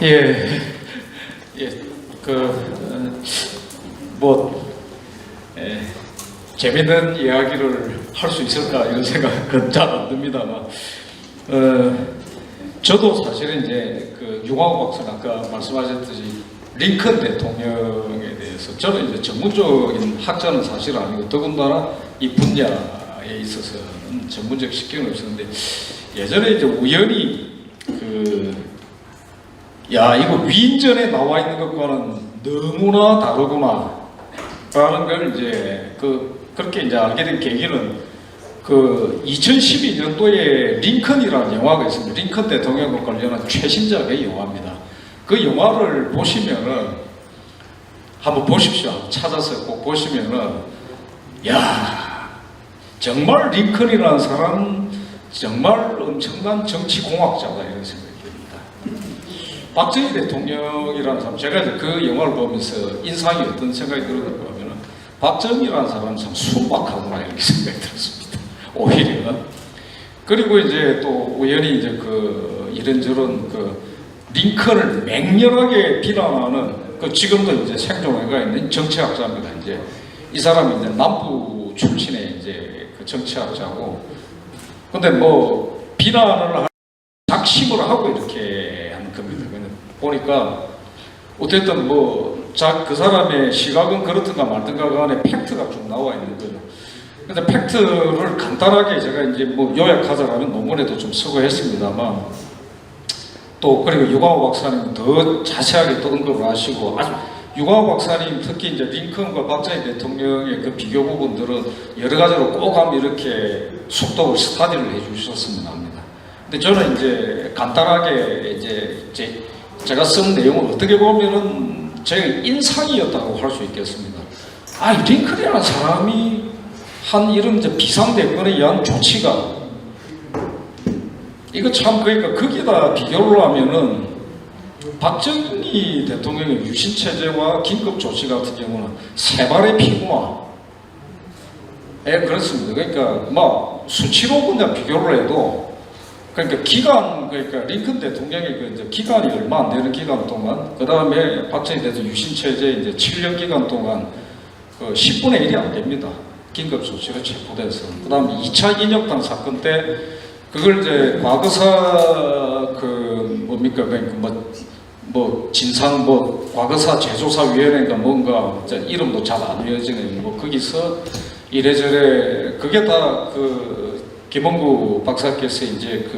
예, 재밌는 이야기를 할 수 있을까 이런 생각은 잘 안 듭니다만, 저도 사실은 이제 유광호 박사는 아까 말씀하셨듯이 링컨 대통령에 대해서 저는 이제 전문적인 학자는 사실 아니고 더군다나 이 분야에 있어서는 전문적 식견은 없었는데, 예전에 이제 우연히 이거 위인전에 나와 있는 것과는 너무나 다르구나 라는 걸 이제 그렇게 이제 알게 된 계기는 2012년도에 링컨이라는 영화가 있습니다. 링컨 대통령과 관련한 최신작의 영화입니다. 그 영화를 보시면은 한번 보십시오. 찾아서 꼭 보시면은 정말 링컨이라는 사람 정말 엄청난 정치 공학자다 이런 생각이 듭니다. 박정희 대통령이라는 사람, 제가 이제 그 영화를 보면서 인상이 어떤 생각이 들었는가 하면은 박정희라는 사람은 참 순박하구나 이렇게 생각이 들었습니다. 오히려. 그리고 이제 또 우연히 이제 이런저런 링컨을 맹렬하게 비난하는 지금도 이제 생존해가 있는 정치학자입니다. 이제 이 사람이 이제 남부 출신의 이제 정치학자고, 근데 비난을 작심을 하고 이렇게 하는 겁니다. 보니까 어쨌든 그 사람의 시각은 그렇든가 말든가 간에 팩트가 쭉 나와 있는 거예요. 근데 팩트를 간단하게 제가 이제 요약하자면 논문에도 좀 쓰고 했습니다만, 또 그리고 유광호 박사님 더 자세하게 또 언급을 하시고, 유광호 박사님 특히 이제 링컨과 박정희 대통령의 비교 부분들은 여러 가지로 꼭 한번 이렇게 속독을 스타디를 해주셨으면 합니다. 근데 저는 이제 간단하게 이제 제가 쓴 내용은 어떻게 보면은 제 인상이었다고 할 수 있겠습니다. 링컨이라는 사람이 한 이런 이제 비상대권에 의한 조치가, 이거 참 거기다 비교를 하면은 박정희 대통령의 유신체제와 긴급조치 같은 경우는 세 발의 피구나. 그렇습니다. 그러니까 수치로 그냥 비교를 해도, 링컨 대통령의 이제 기간이 얼마 안 되는 기간 동안, 그 다음에 박정희 대통령 유신체제 이제 7년 기간 동안 10분의 1이 안 됩니다. 긴급조치로 체포돼서. 그 다음에 2차 인혁당 사건 때 그걸 이제 과거사 진상 과거사 재조사위원회가 뭔가 이름도 잘 안 외워지는 거기서 이래저래 그게 다 김원구 박사께서 이제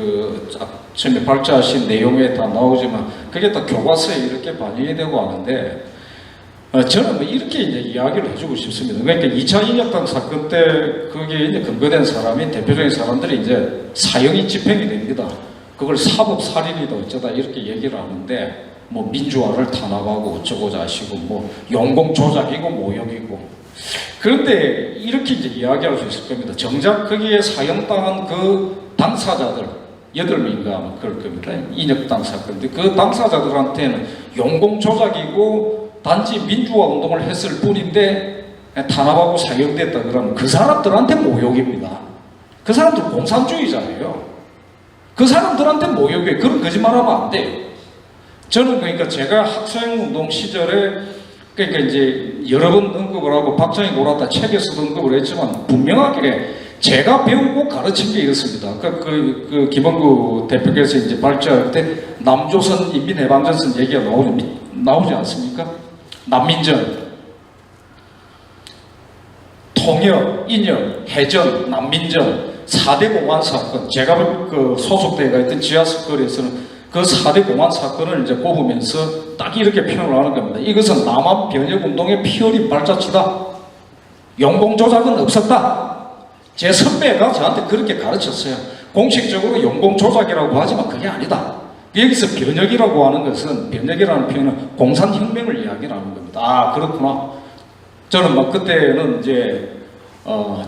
처음에 발제하신 내용에 다 나오지만 그게 다 교과서에 이렇게 반영이 되고 하는데, 저는 이렇게 이제 이야기를 해주고 싶습니다. 그러니까 2차 인혁당 사건 때 거기에 이제 근거된 사람이 대표적인 사람들이 이제 사형이 집행이 됩니다. 그걸 사법살인이다 어쩌다 이렇게 얘기를 하는데, 민주화를 탄압하고 어쩌고 자시고 용공 조작이고 모욕이고. 그런데 이렇게 이제 이야기할 수 있을 겁니다. 정작 거기에 사형당한 당사자들 8명인가 그럴 겁니다. 인혁당 사건인데 그 당사자들한테는 용공 조작이고 단지 민주화 운동을 했을 뿐인데 탄압하고 사형됐다 그러면 그 사람들한테 모욕입니다. 그 사람들 공산주의자예요. 그 사람들한테 모욕이에요. 그런 거짓말하면 안 돼요. 저는 제가 학생운동 시절에 이제 여러 번 언급을 하고 박정희 고라타 책에서도 언급을 했지만 분명하게 제가 배우고 가르친 게 이렇습니다. 김원구 대표께서 이제 발제할 때 남조선 인민해방전선 얘기가 나오지 않습니까? 난민전, 통역, 인역, 해전, 난민전, 4대 공안 사건, 제가 소속되어 있던 지하스거리에서는 그 4대 공안 사건을 이제 꼽으면서 딱 이렇게 표현을 하는 겁니다. 이것은 남한 변혁운동의 피어린 발자취다. 용공조작은 없었다. 제 선배가 저한테 그렇게 가르쳤어요. 공식적으로 용공조작이라고 하지만 그게 아니다. 여기서 변혁이라고 하는 것은, 변혁이라는 표현은 공산혁명을 이야기하는 겁니다. 그렇구나. 저는 그때는 이제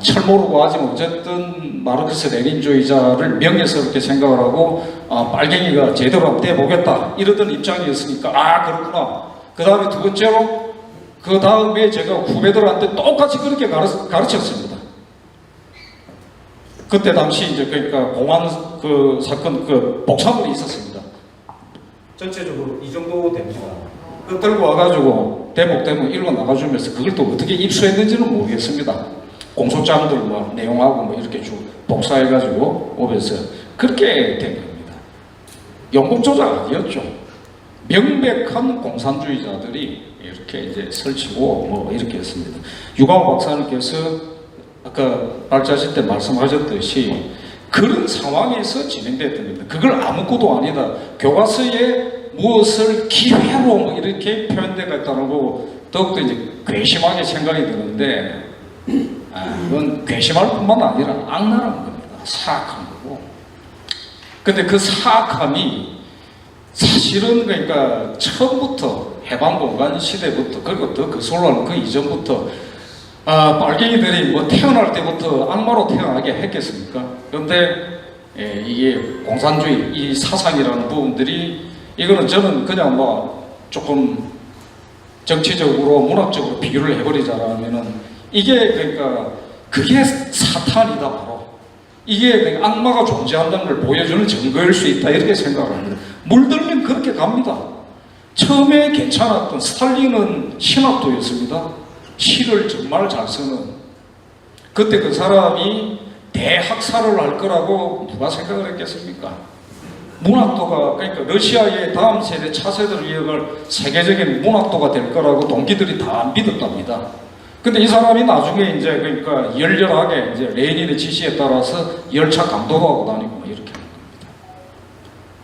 철모르고 하지만 어쨌든 마르크스 레닌주의자를 명예스럽게 생각을 하고 빨갱이가 제대로 한번 떼보겠다 이러던 입장이었으니까 그렇구나. 그 다음에 두 번째로 그 다음에 제가 후배들한테 똑같이 그렇게 가르쳤습니다. 그때 당시 이제 그러니까 공안 그 사건 그 복사물이 있었습니다. 전체적으로 이 정도 됩니다. 그 들고 와가지고 대목 읽어 나가주면서 그걸 또 어떻게 입수했는지는 모르겠습니다. 공소장들 뭐 내용하고 뭐 이렇게 쭉 복사해가지고 오면서 그렇게 된 겁니다. 영국 조작 아니었죠. 명백한 공산주의자들이 이렇게 이제 설치고 뭐 이렇게 했습니다. 유광호 박사님께서 아까 발자실 때 말씀하셨듯이 그런 상황에서 진행됐던 겁니다. 그걸 아무것도 아니다. 교과서에 무엇을 기회로 뭐 이렇게 표현되어 있다는 거 더욱더 이제 괘씸하게 생각이 드는데 이건 괘씸할 뿐만 아니라 악랄한 겁니다. 사악한 거고. 근데 그 사악함이 사실은 그러니까 처음부터 해방공간 시대부터 그리고 더 거슬러는 그 이전부터 빨갱이들이 뭐 태어날 때부터 악마로 태어나게 했겠습니까? 그런데 이게 공산주의 이 사상이라는 부분들이 이거는 저는 그냥 뭐 조금 정치적으로 문학적으로 비교를 해버리자면은 이게 그러니까 그게 사탄이다 바로 이게 그러니까 악마가 존재한다는 걸 보여주는 증거일 수 있다 이렇게 생각을 합니다. 물들면 그렇게 갑니다. 처음에 괜찮았던 스탈린은 신학도였습니다. 시를 정말 잘 쓰는 그때 그 사람이 대학살을 할 거라고 누가 생각을 했겠습니까? 문학도가 그러니까 러시아의 다음 세대 차세대를 이어갈 세계적인 문학도가 될 거라고 동기들이 다 믿었답니다. 근데 이 사람이 나중에 이제 그러니까 열렬하게 이제 레닌의 지시에 따라서 열차 강도도 하고 다니고 이렇게 하는 겁니다.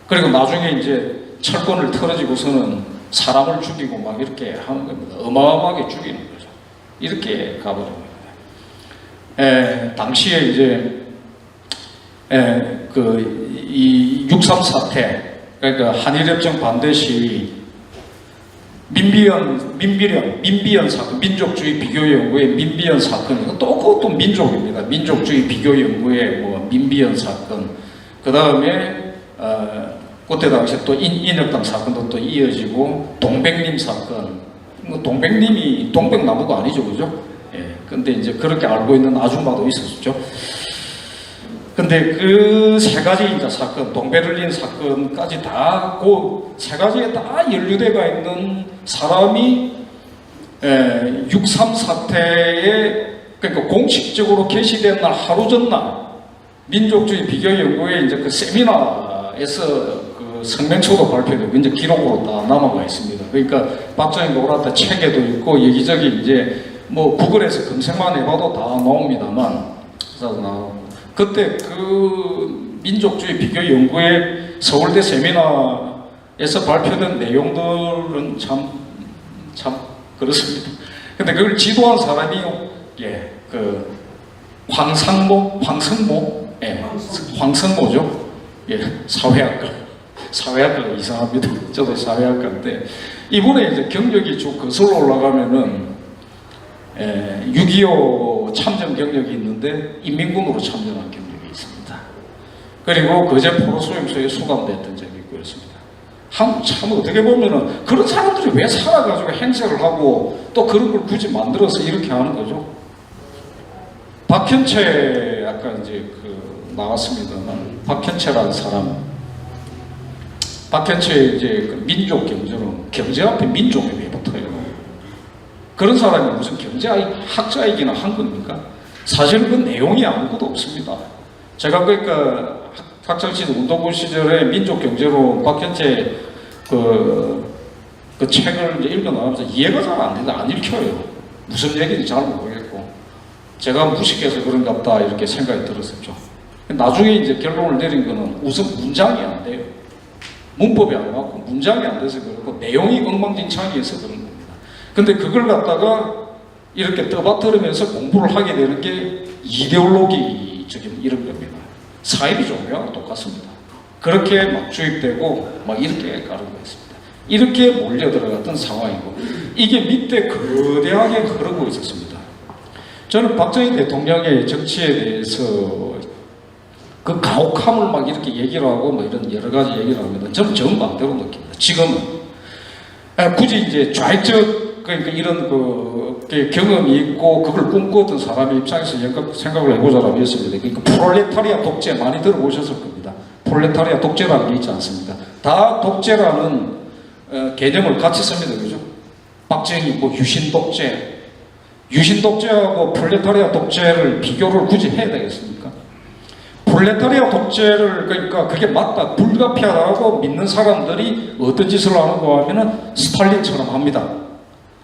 그리고 나중에 이제 철권을 털어지고서는 사람을 죽이고 막 이렇게 하는 겁니다. 어마어마하게 죽이는 거죠. 이렇게 가버린 겁니다. 당시에 이제 이 6.3 사태, 그러니까 한일협정 반대 시위, 민비연 사건, 민족주의 비교연구의 민비연 사건, 또 그것도 민족입니다. 민족주의 비교연구의 뭐 민비연 사건, 그 다음에 그때 당시에 또 인혁당 사건도 또 이어지고 동백님 사건, 동백님이 동백나무가 아니죠, 그죠? 예. 근데 이제 그렇게 알고 있는 아줌마도 있었죠. 근데 그 세 가지 이제 사건, 동베를린 사건까지 다 그 세 가지에 다 연루되어 있는 사람이 6.3 사태에 그러니까 공식적으로 게시된 날 하루 전날 민족주의 비교연구회 이제 그 세미나에서 그 성명서도 발표되고 이제 기록으로 다 남아가 있습니다. 그러니까 박정희가 오랐다 책에도 있고 여기저기 이제 뭐 구글에서 검색만 해봐도 다 나옵니다만 그때 그 민족주의 비교연구회 서울대 세미나에서 발표된 내용들은 참 그렇습니다. 근데 그걸 지도한 사람이 그 황성모죠. 사회학과가 이상합니다. 저도 사회학과인데 이번에 이제 경력이 쭉 거슬러 올라가면은 6.25 참전 경력이 있는데 인민군으로 참전한 경력이 있습니다. 그리고 거제 포로수용소에 수감됐던 적이 있고 그렇습니다. 참 어떻게 보면은 그런 사람들이 왜 살아가지고 행세를 하고 또 그런 걸 굳이 만들어서 이렇게 하는 거죠. 박현채 아까 이제 나왔습니다만 박현채라는 사람, 박현채 이제 그 민족 경제론 경제 앞에 민족이 왜 붙어요? 그런 사람이 무슨 경제학자이기나 한 겁니까? 사실 그 내용이 아무것도 없습니다. 제가 그러니까 학창시절 운동부 시절에 민족경제로 박현채 그 책을 이제 읽어 나가면서 이해가 잘 안 된다, 안 읽혀요. 무슨 얘기인지 잘 모르겠고 제가 무식해서 그런갑다 이렇게 생각이 들었었죠. 나중에 이제 결론을 내린 거는 우선 문장이 안 돼요. 문법이 안 맞고 문장이 안 돼서 그렇고 내용이 엉망진창이어서 그런 겁니다. 근데 그걸 갖다가 이렇게 떠받들으면서 공부를 하게 되는 게 이데올로기적인 이런 겁니다. 사이비 종교와 똑같습니다. 그렇게 막 주입되고 막 이렇게 가르고 있습니다. 이렇게 몰려 들어갔던 상황이고 이게 밑에 거대하게 흐르고 있었습니다. 저는 박정희 대통령의 정치에 대해서 그 가혹함을 막 이렇게 얘기를 하고 뭐 이런 여러 가지 얘기를 합니다. 저는 정반대로 느낍니다. 지금은 굳이 이제 좌익적 그러니까 이런 경험이 있고 그걸 꿈꾸었던 사람의 입장에서 생각을 해보자라면 있습니다. 그러니까 프롤레타리아 독재 많이 들어보셨을 겁니다. 프롤레타리아 독재라는 게 있지 않습니까? 다 독재라는 개념을 같이 씁니다. 그죠? 박정희 뭐 유신 독재, 유신 독재하고 프롤레타리아 독재를 비교를 굳이 해야 되겠습니까? 프롤레타리아 독재를 그러니까 그게 맞다, 불가피하다고 믿는 사람들이 어떤 짓을 하는가 하면은 스탈린처럼 합니다.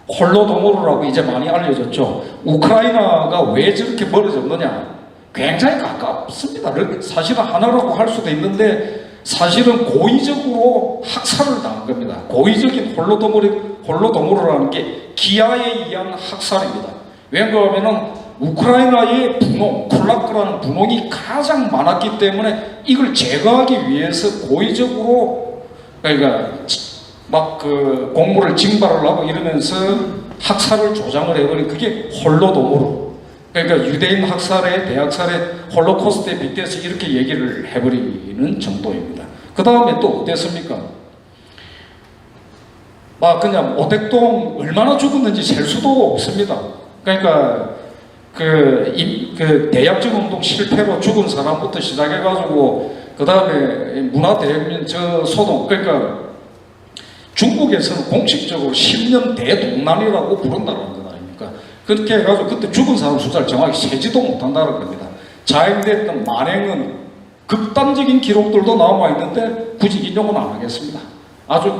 홀로도모르라고 이제 많이 알려졌죠. 우크라이나가 왜 저렇게 멀어졌느냐? 굉장히 가깝습니다. 사실은 하나라고 할 수도 있는데 사실은 고의적으로 학살을 당한 겁니다. 고의적인 홀로도모르라는 게 기아에 의한 학살입니다. 왜냐하면 우크라이나의 분홍, 쿨라크라는 분홍이 가장 많았기 때문에 이걸 제거하기 위해서 고의적으로 그러니까 막 공물을 징발을 하고 이러면서 학살을 조장을 해버린 그게 홀로도모르. 그러니까 유대인 학살에 대학살에 홀로코스트에 빗대서 이렇게 얘기를 해버리는 정도입니다. 그 다음에 또 어땠습니까? 막 그냥 오택동 얼마나 죽었는지 셀 수도 없습니다. 그러니까 대약정 운동 실패로 죽은 사람부터 시작해가지고 그 다음에 문화대혁명 소동, 그러니까 중국에서는 공식적으로 10년 대동란이라고 부른다는 것 아닙니까? 그렇게 해가지고 그때 죽은 사람 숫자를 정확히 세지도 못한다는 겁니다. 자행됐던 만행은 극단적인 기록들도 남아있는데 굳이 인용은 안 하겠습니다. 아주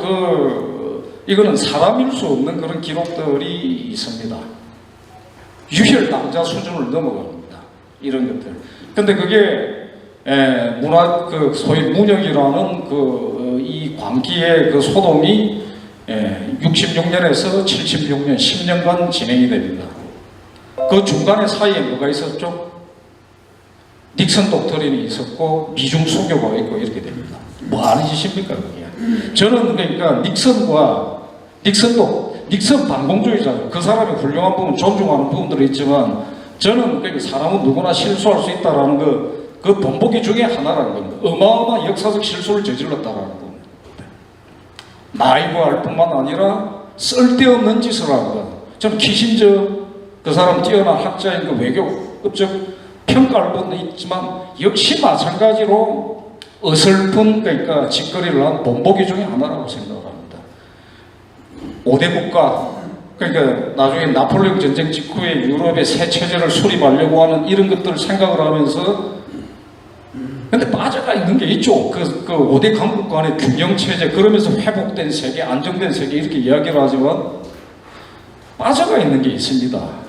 이거는 사람일 수 없는 그런 기록들이 있습니다. 유혈 낭자 수준을 넘어갑니다. 이런 것들. 근데 그게 소위 문혁이라는 이 광기의 소동이 66년에서 76년 10년간 진행이 됩니다. 그 중간에 사이에 뭐가 있었죠? 닉슨 독트린이 있었고 미중 수교가 있고 이렇게 됩니다. 뭐 하는 짓입니까 그게? 저는 그러니까 닉슨 반공주의자죠. 그 사람이 훌륭한 부분, 존중하는 부분들이 있지만 저는 그러니까 사람은 누구나 실수할 수 있다라는 그 본보기 중에 하나라는 겁니다. 어마어마한 역사적 실수를 저질렀다라는 겁니다. 나이브할 뿐만 아니라 쓸데없는 짓을 한 것. 전 키신저 그 사람 뛰어난 학자인 그 외교업적 평가를 받는 있지만 역시 마찬가지로 어설픈 그러니까 짓거리를 한 본보기 중에 하나라고 생각을 합니다. 5대 국가, 그러니까 나중에 나폴레옹 전쟁 직후에 유럽의 새 체제를 수립하려고 하는 이런 것들을 생각을 하면서 근데 빠져가 있는 게 있죠. 그 5대 강국 간의 균형 체제, 그러면서 회복된 세계, 안정된 세계 이렇게 이야기를 하지만 빠져가 있는 게 있습니다.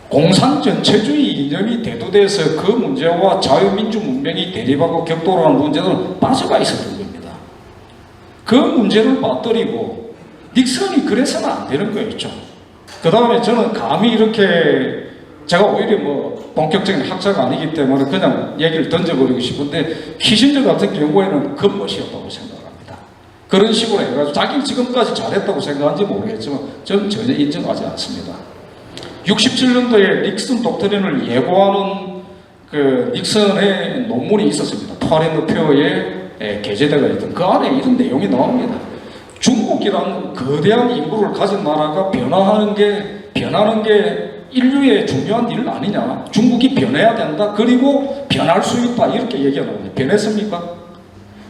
공산 전체주의 이념이 대두돼서 그 문제와 자유민주 문명이 대립하고 격돌하는 문제는 빠져가 있었던 겁니다. 그 문제를 빠뜨리고 닉슨이 그래서는 안 되는 거였죠. 그 다음에 저는 감히 이렇게 제가 오히려 본격적인 학자가 아니기 때문에 그냥 얘기를 던져버리고 싶은데 키신저 같은 경우에는 겉멋이었다고 생각합니다. 그런 식으로 해가지고 자기는 지금까지 잘했다고 생각하는지 모르겠지만 저는 전혀 인정하지 않습니다. 67년도에 닉슨 독트린을 예고하는 닉슨의 논문이 있었습니다. 파렌더표에 게재되어 있던 그 안에 이런 내용이 나옵니다. 중국이라는 거대한 인구를 가진 나라가 변하는 게 인류의 중요한 일 아니냐. 중국이 변해야 된다. 그리고 변할 수 있다. 이렇게 얘기하는 변했습니까?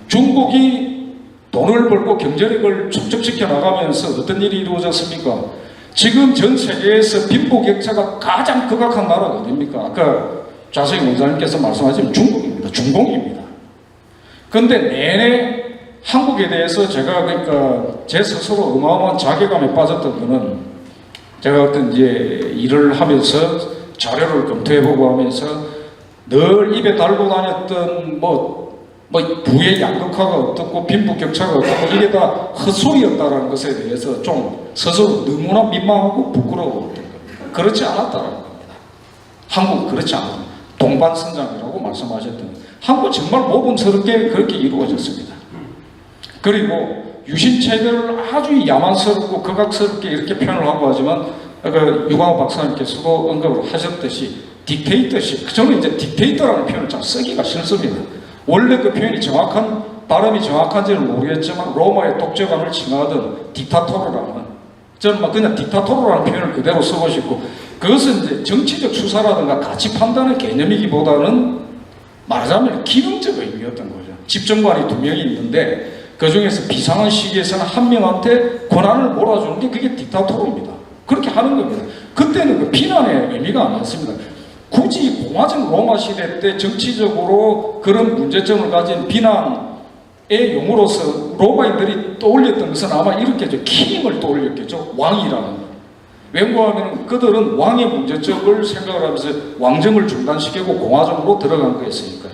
중국이 돈을 벌고 경제력을 축적시켜 나가면서 어떤 일이 이루어졌습니까? 지금 전 세계에서 빈부격차가 가장 극악한 나라가 어디입니까? 아까 좌석희 원장님께서 말씀하신 중국입니다. 중공입니다. 그런데 내내 한국에 대해서 제가 그러니까 제 스스로 어마어마한 자괴감에 빠졌던 거는 제가 어떤 이제 일을 하면서 자료를 검토해보고 하면서 늘 입에 달고 다녔던 부의 양극화가 어떻고 빈부격차가 어떻고 이게 다 헛소리였다라는 것에 대해서 좀 스스로 너무나 민망하고 부끄러웠던 겁니다. 그렇지 않았다라는 겁니다. 한국은 그렇지 않아요. 동반선장이라고 말씀하셨던 한국은 정말 모범스럽게 그렇게 이루어졌습니다. 그리고 유신체제를 아주 야만스럽고 극악스럽게 이렇게 표현을 하고 하지만 유광호 박사님께서도 언급을 하셨듯이 딕테이터십, 저는 이제 딕테이터라는 표현을 잘 쓰기가 싫습니다. 원래 그 표현이 발음이 정확한지는 모르겠지만 로마의 독재관을 칭하던 딕타토르라는 저는 막 그냥 딕타토르라는 표현을 그대로 쓰고 싶고, 그것은 이제 정치적 수사라든가 가치 판단의 개념이기보다는 말하자면 기능적 의미였던 거죠. 집정관이 2명이 있는데 그 중에서 비상한 시기에서는 한 명한테 권한을 몰아주는 게 그게 딕타토르입니다. 그렇게 하는 겁니다. 그때는 그 비난의 의미가 아니었습니다. 굳이 공화정 로마 시대 때 정치적으로 그런 문제점을 가진 비난의 용어로서 로마인들이 떠올렸던 것은 아마 이렇게죠. 킹을 떠올렸겠죠. 왕이라는 거. 왜냐하면 그들은 왕의 문제점을 생각을 하면서 왕정을 중단시키고 공화정으로 들어간 거였으니까요.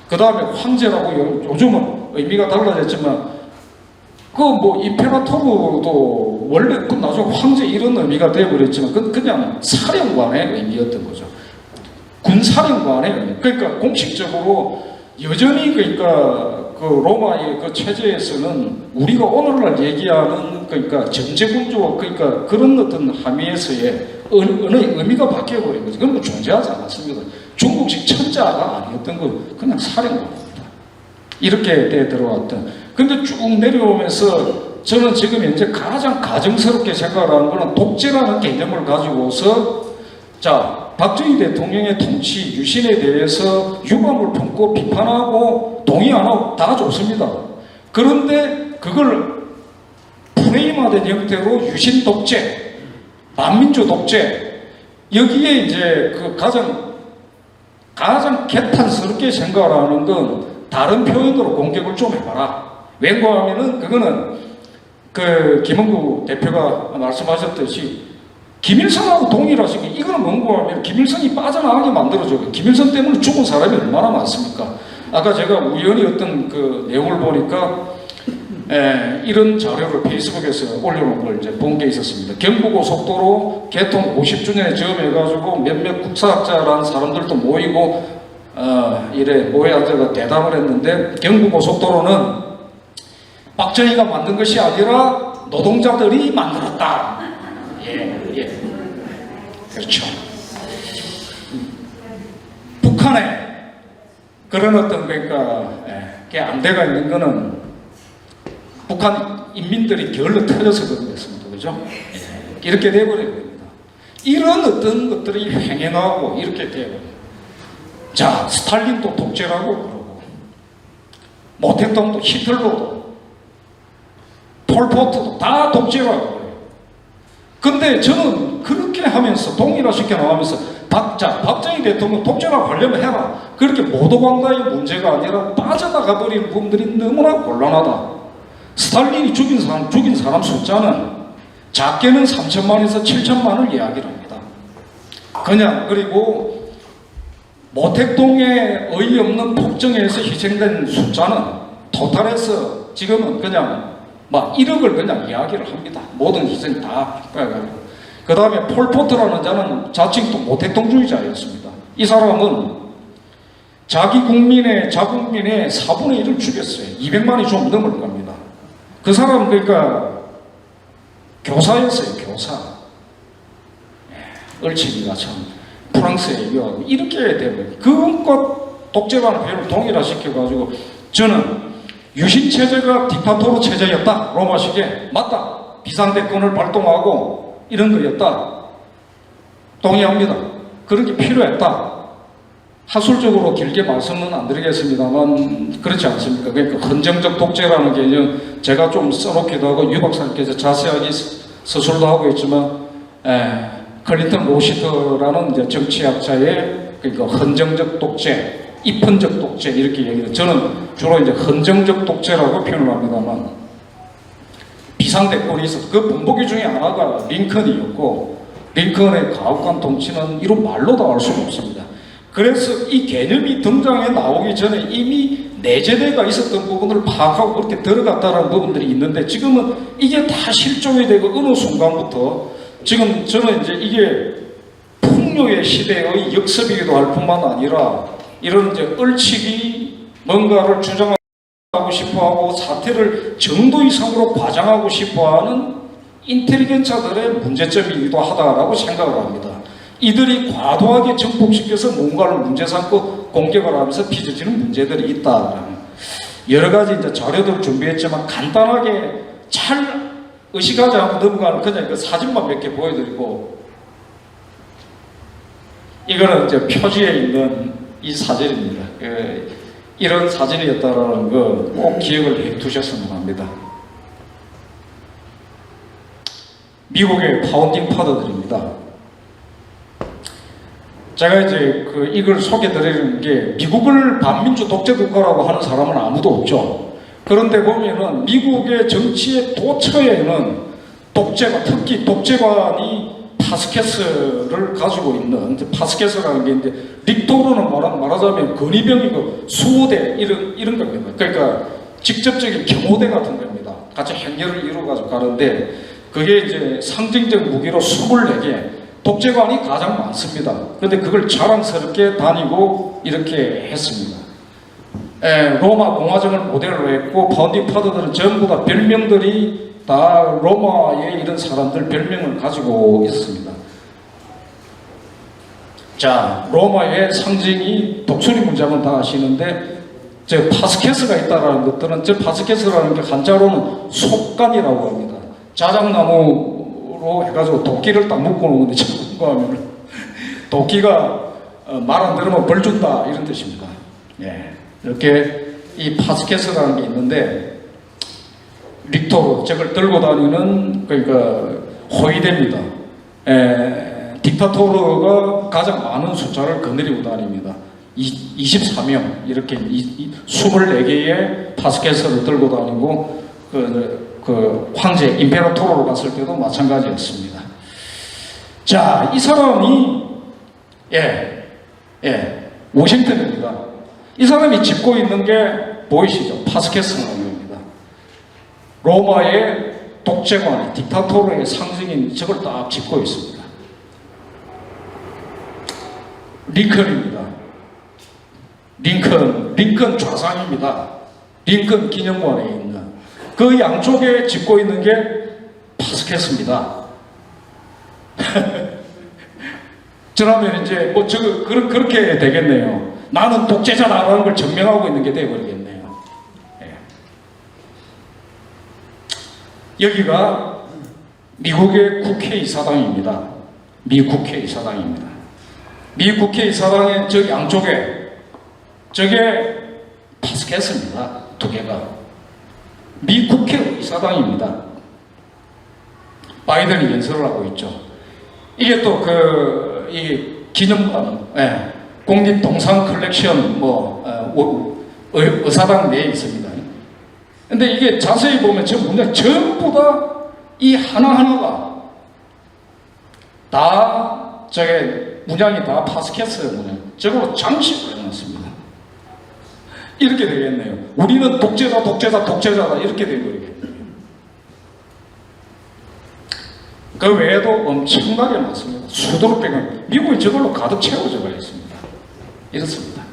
그 다음에 황제라고 요즘은 의미가 달라졌지만 그 뭐 임페라토르도 원래 그 나중에 황제 이런 의미가 되어버렸지만 그건 그냥 사령관의 의미였던 거죠. 군사령관의 의미. 그러니까 공식적으로 여전히 그러니까 그 로마의 그 체제에서는 우리가 오늘날 얘기하는 그러니까 정제군주와 그러니까 그런 어떤 함의에서의 어느 의미가 바뀌어버린 거죠. 그런 거 존재하지 않았습니다. 중국식 천자가 아니었던 거 그냥 사령관입니다. 이렇게 돼 들어왔던. 근데 쭉 내려오면서 저는 지금 현재 가장 가정스럽게 생각하는 거는 독재라는 개념을 가지고서 자 박정희 대통령의 통치 유신에 대해서 유감을 품고 비판하고 동의 안 하고 다 좋습니다. 그런데 그걸 프레임화된 형태로 유신 독재, 반민주 독재 여기에 이제 그 가장 개탄스럽게 생각하는 건 다른 표현으로 공격을 좀 해봐라. 왜냐하면은 그거는 그 김은구 대표가 말씀하셨듯이 김일성하고 동일하시고 이거는 뭔가 하면 김일성이 빠져나가게 만들어줘요. 김일성 때문에 죽은 사람이 얼마나 많습니까? 아까 제가 우연히 어떤 그 내용을 보니까 이런 자료를 페이스북에서 올려놓은 걸 이제 본 게 있었습니다. 경부고속도로 개통 50주년에 즈음해가지고 몇몇 국사학자라는 사람들도 모이고 이래 모여앉아서 대담을 했는데 경부고속도로는 박정희가 만든 것이 아니라 노동자들이 만들었다. 예. 그렇죠. 북한에 그런 어떤 그러니까 안대가 있는 거는 북한 인민들이 게을러 터져서 그런 것입니다. 그죠? 이렇게 돼버려야 됩니다. 이런 어떤 것들이 횡행하고 이렇게 돼버려요. 자, 스탈린도 독재라고 그러고 모택동도 히틀러도 폴포트도 다 독재라고 그래요. 근데 저는 그렇게 하면서 동일화시켜 나가면서 박정희 대통령 독재라고 하려면 해라. 그렇게 모도광다의 문제가 아니라 빠져나가 버리는 부분들이 너무나 곤란하다. 스탈린이 죽인 사람 숫자는 작게는 3천만에서 7천만을 이야기를 합니다. 그냥 그리고 모택동의 어이없는 폭정에서 희생된 숫자는 토탈에서 지금은 그냥 막 1억을 그냥 이야기를 합니다. 모든 희생 다 빼가지고. 그 다음에 폴포트라는 자는 자칭 또 모택동주의자였습니다. 이 사람은 자국민의 4분의 1을 죽였어요. 200만이 좀 넘을 겁니다. 그 사람은 그러니까 교사였어요. 교사. 얼치기가 참 프랑스에 유학하고 이렇게 되면 그것과 독재라는 표현을 동일화시켜가지고 저는 유신체제가 딕타토르 체제였다. 로마식에 맞다. 비상대권을 발동하고 이런 거였다. 동의합니다. 그런 게 필요했다. 학술적으로 길게 말씀은 안 드리겠습니다만 그렇지 않습니까? 그러니까 헌정적 독재라는 개념 제가 좀 써놓기도 하고 유 박사님께서 자세하게 서술도 하고 있지만 클린턴 로시터라는 이제 정치학자의 그러니까 헌정적 독재, 입헌적 독재 이렇게 얘기해요. 저는 주로 이제 헌정적 독재라고 표현을 합니다만 비상대권이 있었고 그 본보기 중에 하나가 링컨이었고 링컨의 가혹한 통치는 이런 말로도 알 수가 없습니다. 그래서 이 개념이 등장해 나오기 전에 이미 내재대가 있었던 부분을 파악하고 그렇게 들어갔다는 부분들이 있는데 지금은 이게 다 실종이 되고 어느 순간부터 지금 저는 이제 이게 풍요의 시대의 역습이기도 할 뿐만 아니라 이런 이제 얼치기 뭔가를 주장하고 싶어하고 사태를 정도 이상으로 과장하고 싶어하는 인텔리겐처들의 문제점이기도 하다라고 생각을 합니다. 이들이 과도하게 정복시켜서 뭔가를 문제 삼고 공격을 하면서 빚어지는 문제들이 있다. 여러 가지 이제 자료들을 준비했지만 간단하게 잘 의식하지 않고 넘어가는 그냥 그 사진만 몇 개 보여드리고, 이거는 이제 표지에 있는 이 사진입니다. 이런 사진이었다라는 거 꼭 기억을 해 두셨으면 합니다. 미국의 파운딩 파더들입니다. 제가 이제 이걸 소개드리는 게, 미국을 반민주 독재 국가라고 하는 사람은 아무도 없죠. 그런데 보면은 미국의 정치의 도처에는 독재가, 특히 독재관이 파스케스를 가지고 있는, 파스케스라는 게 있는데, 릭토르는 말하자면 근위병이고 수호대 이런 겁니다. 그러니까 직접적인 경호대 같은 겁니다. 같이 행렬을 이루어가지고 가는데, 그게 이제 상징적 무기로 24개, 독재관이 가장 많습니다. 그런데 그걸 자랑스럽게 다니고 이렇게 했습니다. 로마 공화정을 모델로 했고, 파운딩 파더들은 전부 다 별명들이 다 로마의 이런 사람들 별명을 가지고 있습니다. 자, 로마의 상징이 독수리 문장은 다 아시는데, 저 파스케스가 있다라는 것들은, 저 파스케스라는 게 한자로는 속간이라고 합니다. 자작나무로 해가지고 도끼를 딱 묶어 놓는데, 저거 하면 도끼가 말 안 들으면 벌 준다 이런 뜻입니다. 예, 이렇게 이 파스케스라는 게 있는데, 릭토르, 저걸 들고 다니는, 그러니까 호위대입니다. 딕타토르가 가장 많은 숫자를 거느리고 다닙니다. 24명, 이렇게 24개의 파스케스를 들고 다니고, 황제 임페라토르로 갔을 때도 마찬가지였습니다. 자, 이 사람이 워싱턴입니다. 이 사람이 짚고 있는 게 보이시죠? 파스케스라는 겁니다. 로마의 독재관, 딕타토르의 상징인 저걸 딱 짚고 있습니다. 링컨입니다. 링컨 좌상입니다. 링컨 기념관에 있는 그 양쪽에 짚고 있는 게 파스케스입니다. 저라면 이제 그렇게 되겠네요. 나는 독재자다라는 걸 증명하고 있는 게 되어버리겠네요. 여기가 미국의 국회의사당입니다. 미 국회의사당입니다. 미 국회의사당의 저 양쪽에 저게 파스케스입니다. 두 개가. 미 국회의사당입니다. 바이든이 연설을 하고 있죠. 이게 또 이 기념관, 국립동상 컬렉션 의사당 내에 있습니다. 근데 이게 자세히 보면 전부 다 이 하나하나가 다 문양이 다 파스케스 문양. 저걸로 장식을 해놨습니다. 이렇게 되겠네요. 우리는 독재자다 이렇게 되어버리겠네요. 그 외에도 엄청나게 많습니다. 수두룩 배경, 미국이 저걸로 가득 채워져 있습니다. 이렇습니다.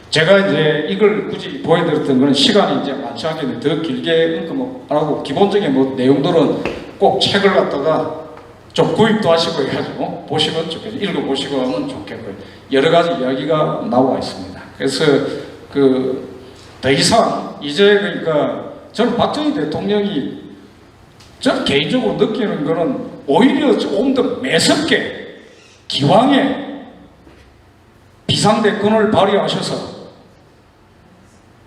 제가 이제 이걸 굳이 보여드렸던 것은 시간이 이제 많지 않기 때문에 더 길게 언급 안 하고, 기본적인 내용들은 꼭 책을 갖다가 좀 구입도 하시고 해가지고 보시면 좋겠어요. 읽어보시고 하면 좋겠고요. 여러 가지 이야기가 나와 있습니다. 그래서 더 이상 이제 그러니까 저는 박정희 대통령이 저는 개인적으로 느끼는 거는 오히려 조금 더 매섭게 기왕에 비상대권을 발휘하셔서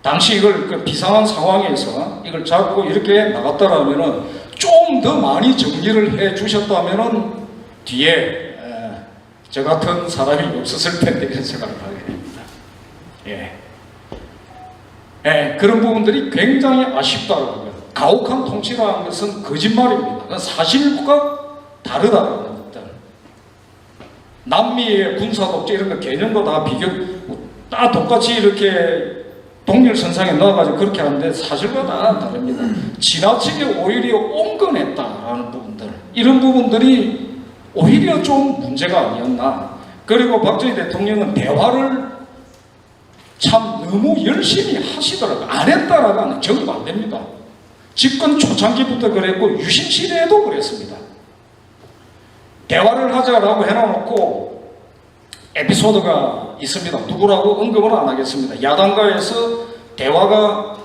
당시 이걸 비상한 상황에서 이걸 잡고 이렇게 나갔다라면은 좀 더 많이 정리를 해 주셨다면은 뒤에 저 같은 사람이 없었을 텐데 이런 생각을 하게 됩니다. 그런 부분들이 굉장히 아쉽다고요. 가혹한 통치라는 것은 거짓말입니다. 사실과 다르다는 것들. 남미의 군사 독재 이런 거 개념도 다 똑같이 이렇게 독일선상에 넣어가지고 그렇게 하는데 사실과 다릅니다. 지나치게 오히려 온건했다라는 부분들, 이런 부분들이 오히려 좀 문제가 아니었나. 그리고 박정희 대통령은 대화를 참 너무 열심히 하시더라고요. 안 했다라는 정도 안 됩니다. 집권 초창기부터 그랬고 유신 시대에도 그랬습니다. 대화를 하자라고 해놔놓고 에피소드가 있습니다. 누구라고 언급은 안 하겠습니다. 야당가에서 대화가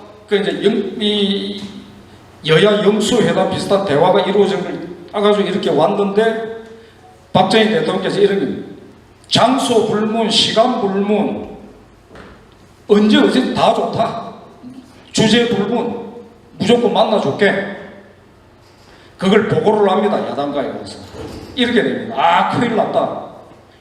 여야 영수회담 비슷한 대화가 이루어진 걸 따가지고 이렇게 왔는데 박정희 대통령께서 이런 장소 불문, 시간 불문, 언제 어제 다 좋다. 주제 불문, 무조건 만나줄게. 그걸 보고를 합니다. 야당가에 가서. 이렇게 됩니다. 아, 큰일 났다.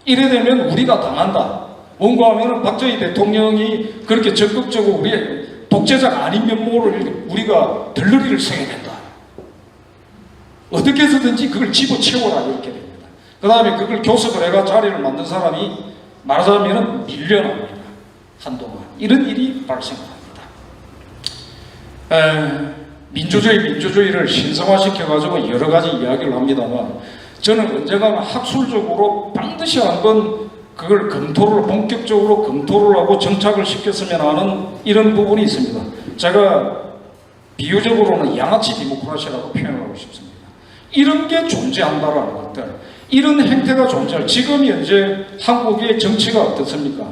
이래 되면 우리가 당한다. 뭔가 하면은 박정희 대통령이 그렇게 적극적으로 우리의 독재자가 아닌 면모를 우리가 들러리를 서야 된다. 어떻게 해서든지 그걸 집어채워라. 이렇게 됩니다. 그 다음에 그걸 교섭을 해가 자리를 만든 사람이 말하자면 밀려납니다. 한동안. 이런 일이 발생합니다. 민주주의를 신성화시켜가지고 여러 가지 이야기를 합니다만 저는 언젠가 학술적으로 반드시 한번 그걸 본격적으로 검토를 하고 정착을 시켰으면 하는 이런 부분이 있습니다. 제가 비유적으로는 양아치 디모크라시라고 표현하고 싶습니다. 이런 게 존재한다라는 것들, 이런 행태가 존재할, 지금 현재 한국의 정치가 어떻습니까?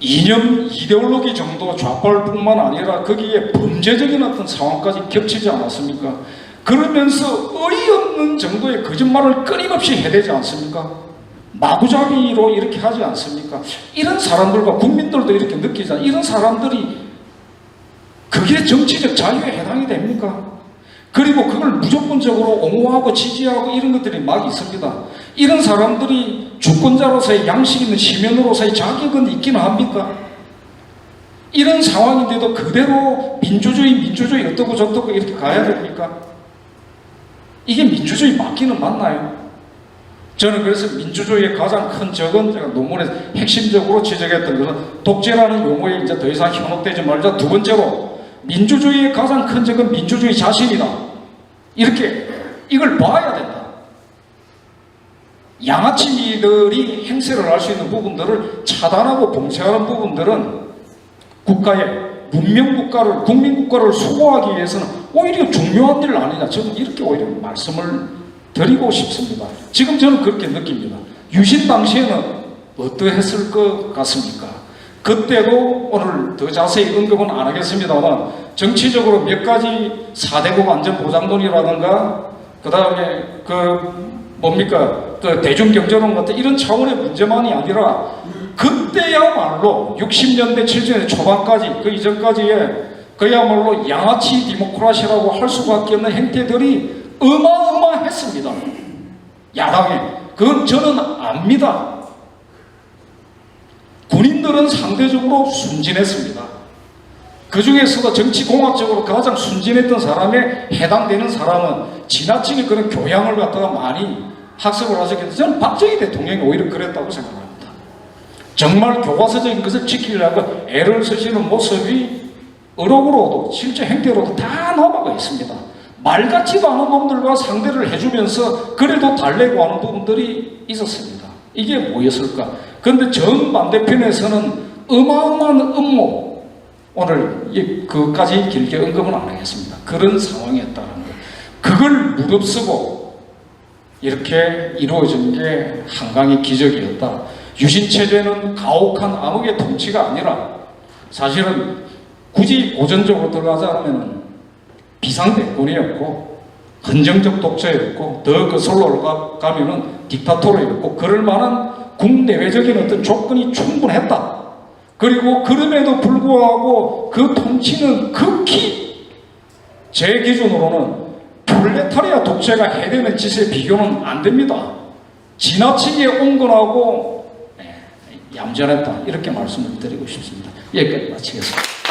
이념, 이데올로기 정도 좌빨뿐만 아니라 거기에 범죄적인 어떤 상황까지 겹치지 않았습니까? 그러면서 어이없는 정도의 거짓말을 끊임없이 해대지 않습니까? 마구잡이로 이렇게 하지 않습니까? 이런 사람들과 국민들도 이렇게 느끼지 않습니까? 이런 사람들이 그게 정치적 자유에 해당이 됩니까? 그리고 그걸 무조건적으로 옹호하고 지지하고 이런 것들이 막 있습니다. 이런 사람들이 주권자로서의 양식 있는 시민으로서의 자격은 있기는 합니까? 이런 상황인데도 그대로 민주주의 어떻고 저떻고 이렇게 가야 됩니까? 이게 민주주의 맞기는 맞나요? 저는 그래서 민주주의의 가장 큰 적은 제가 논문에서 핵심적으로 지적했던 것은 독재라는 용어에 이제 더 이상 현혹되지 말자. 두 번째로 민주주의의 가장 큰 적은 민주주의 자신이다. 이렇게 이걸 봐야 된다. 양아치들이 행세를 할 수 있는 부분들을 차단하고 봉쇄하는 부분들은 문명국가를, 국민국가를 수호하기 위해서는 오히려 중요한 일 아니냐. 저는 이렇게 오히려 말씀을 드리고 싶습니다. 지금 저는 그렇게 느낍니다. 유신 당시에는 어떠했을 것 같습니까? 그때도 오늘 더 자세히 언급은 안 하겠습니다만 정치적으로 몇 가지 4대국 안전보장론이라든가 그 다음에 대중경제론 같은 이런 차원의 문제만이 아니라 그때야말로 60년대 70년대 초반까지 그 이전까지의 그야말로 양아치 디모크라시라고 할 수밖에 없는 행태들이 어마어마했습니다. 야당에. 그건 저는 압니다. 군인들은 상대적으로 순진했습니다. 그 중에서도 정치공학적으로 가장 순진했던 사람에 해당되는 사람은 지나치게 그런 교양을 갖다가 많이 학습을 하셨겠는데 저는 박정희 대통령이 오히려 그랬다고 생각합니다. 정말 교과서적인 것을 지키려고 애를 쓰시는 모습이 어록으로도 실제 행태로도 다 남아가 있습니다. 말 같지도 않은 놈들과 상대를 해주면서 그래도 달래고 하는 부분들이 있었습니다. 이게 뭐였을까? 그런데 정반대편에서는 어마어마한 음모, 오늘 그까지 길게 언급은 안 하겠습니다. 그런 상황이었다는 것. 그걸 무릅쓰고 이렇게 이루어진 게 한강의 기적이었다. 유신체제는 가혹한 암흑의 통치가 아니라 사실은 굳이 고전적으로 들어가자면 비상대권이었고 헌정적 독재였고 더 거슬러 가면은 딕타토르였고 그럴 만한 국내외적인 어떤 조건이 충분했다. 그리고 그럼에도 불구하고 그 통치는 극히 제 기준으로는 프롤레타리아 독재가 해대는 짓에 비교는 안 됩니다. 지나치게 온건하고 얌전했다. 이렇게 말씀을 드리고 싶습니다. 여기까지 마치겠습니다.